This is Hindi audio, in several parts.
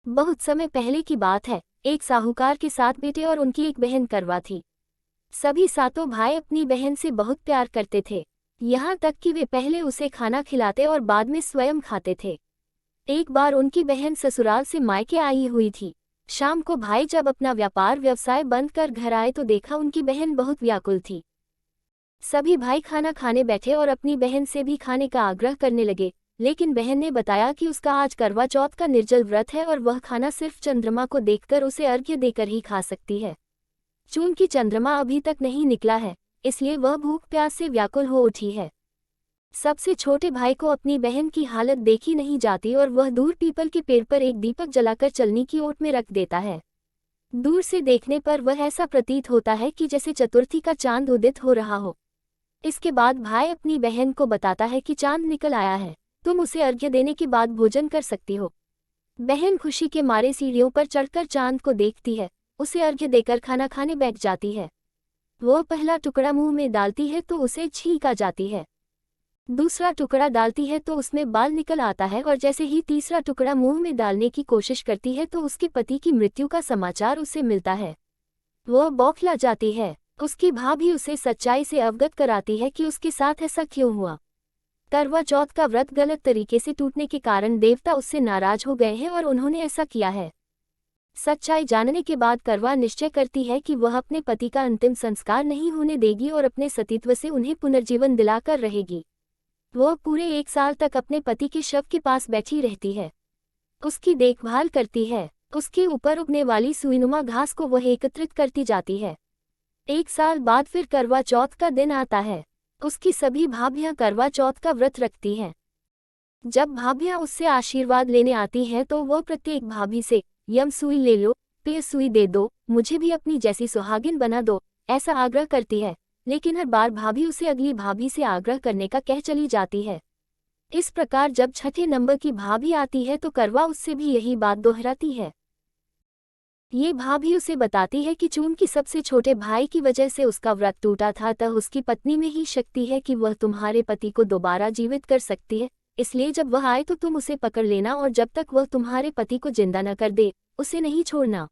बहुत समय पहले की बात है। एक साहूकार के 7 बेटे और उनकी एक बहन करवा थी। सभी सातों भाई अपनी बहन से बहुत प्यार करते थे, यहाँ तक कि वे पहले उसे खाना खिलाते और बाद में स्वयं खाते थे। एक बार उनकी बहन ससुराल से मायके आई हुई थी। शाम को भाई जब अपना व्यापार व्यवसाय बंद कर घर आए तो देखा उनकी बहन बहुत व्याकुल थी। सभी भाई खाना खाने बैठे और अपनी बहन से भी खाने का आग्रह करने लगे, लेकिन बहन ने बताया कि उसका आज करवा चौथ का निर्जल व्रत है और वह खाना सिर्फ चंद्रमा को देखकर उसे अर्घ्य देकर ही खा सकती है। चूंकि चंद्रमा अभी तक नहीं निकला है, इसलिए वह भूख प्यास से व्याकुल हो उठी है। सबसे छोटे भाई को अपनी बहन की हालत देखी नहीं जाती और वह दूर पीपल के पेड़ पर एक दीपक जलाकर चलनी की ओट में रख देता है। दूर से देखने पर वह ऐसा प्रतीत होता है कि जैसे चतुर्थी का चांद उदित हो रहा हो। इसके बाद भाई अपनी बहन को बताता है कि चांद निकल आया है, तुम उसे अर्घ्य देने के बाद भोजन कर सकती हो। बहन खुशी के मारे सीढ़ियों पर चढ़कर चांद को देखती है, उसे अर्घ्य देकर खाना खाने बैठ जाती है। वो पहला टुकड़ा मुंह में डालती है तो उसे छींक आ जाती है। दूसरा टुकड़ा डालती है तो उसमें बाल निकल आता है और जैसे ही तीसरा टुकड़ा मुंह में डालने की कोशिश करती है तो उसके पति की मृत्यु का समाचार उसे मिलता है। वो बौखला जाती है। उसकी भाभी उसे सच्चाई से अवगत कराती है कि उसके साथ ऐसा क्यों हुआ। करवा चौथ का व्रत गलत तरीके से टूटने के कारण देवता उससे नाराज हो गए हैं और उन्होंने ऐसा किया है। सच्चाई जानने के बाद करवा निश्चय करती है कि वह अपने पति का अंतिम संस्कार नहीं होने देगी और अपने सतीत्व से उन्हें पुनर्जीवन दिलाकर रहेगी। वह पूरे 1 साल तक अपने पति के शव के पास बैठी रहती है, उसकी देखभाल करती है। उसके ऊपर उगने वाली सुईनुमा घास को वह एकत्रित करती जाती है। 1 साल बाद फिर करवा चौथ का दिन आता है। उसकी सभी भाभियां करवा चौथ का व्रत रखती हैं। जब भाभियां उससे आशीर्वाद लेने आती हैं तो वह प्रत्येक भाभी से यम सुई ले लो, पेय सुई दे दो, मुझे भी अपनी जैसी सुहागिन बना दो, ऐसा आग्रह करती है। लेकिन हर बार भाभी उसे अगली भाभी से आग्रह करने का कह चली जाती है। इस प्रकार जब छठे नंबर की भाभी आती है तो करवा उससे भी यही बात दोहराती है। ये भाभी उसे बताती है कि चूंकि सबसे छोटे भाई की वजह से उसका व्रत टूटा था, तब उसकी पत्नी में ही शक्ति है कि वह तुम्हारे पति को दोबारा जीवित कर सकती है। इसलिए जब वह आए तो तुम उसे पकड़ लेना और जब तक वह तुम्हारे पति को जिंदा न कर दे, उसे नहीं छोड़ना।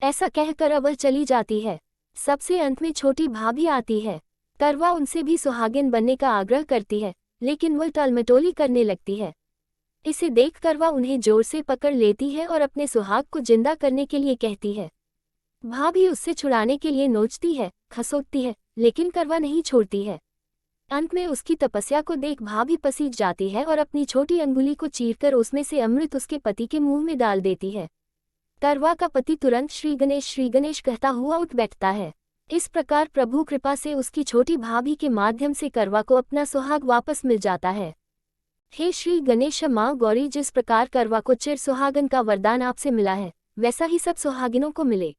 ऐसा कहकर वह चली जाती है। सबसे अंत में छोटी भाभी आती है। करवा उनसे भी सुहागिन बनने का आग्रह करती है, लेकिन वह टालमटोली करने लगती है। इसे देख करवा उन्हें जोर से पकड़ लेती है और अपने सुहाग को जिंदा करने के लिए कहती है। भाभी उससे छुड़ाने के लिए नोचती है, खसोटती है, लेकिन करवा नहीं छोड़ती है। अंत में उसकी तपस्या को देख भाभी पसीज जाती है और अपनी छोटी अंगुली को चीरकर उसमें से अमृत उसके पति के मुंह में डाल देती है। करवा का पति तुरंत श्री गणेश कहता हुआ उठ बैठता है। इस प्रकार प्रभु कृपा से उसकी छोटी भाभी के माध्यम से करवा को अपना सुहाग वापस मिल जाता है। हे श्री गणेश माँ गौरी, जिस प्रकार करवा को चिर सुहागन का वरदान आपसे मिला है, वैसा ही सब सुहागिनों को मिले।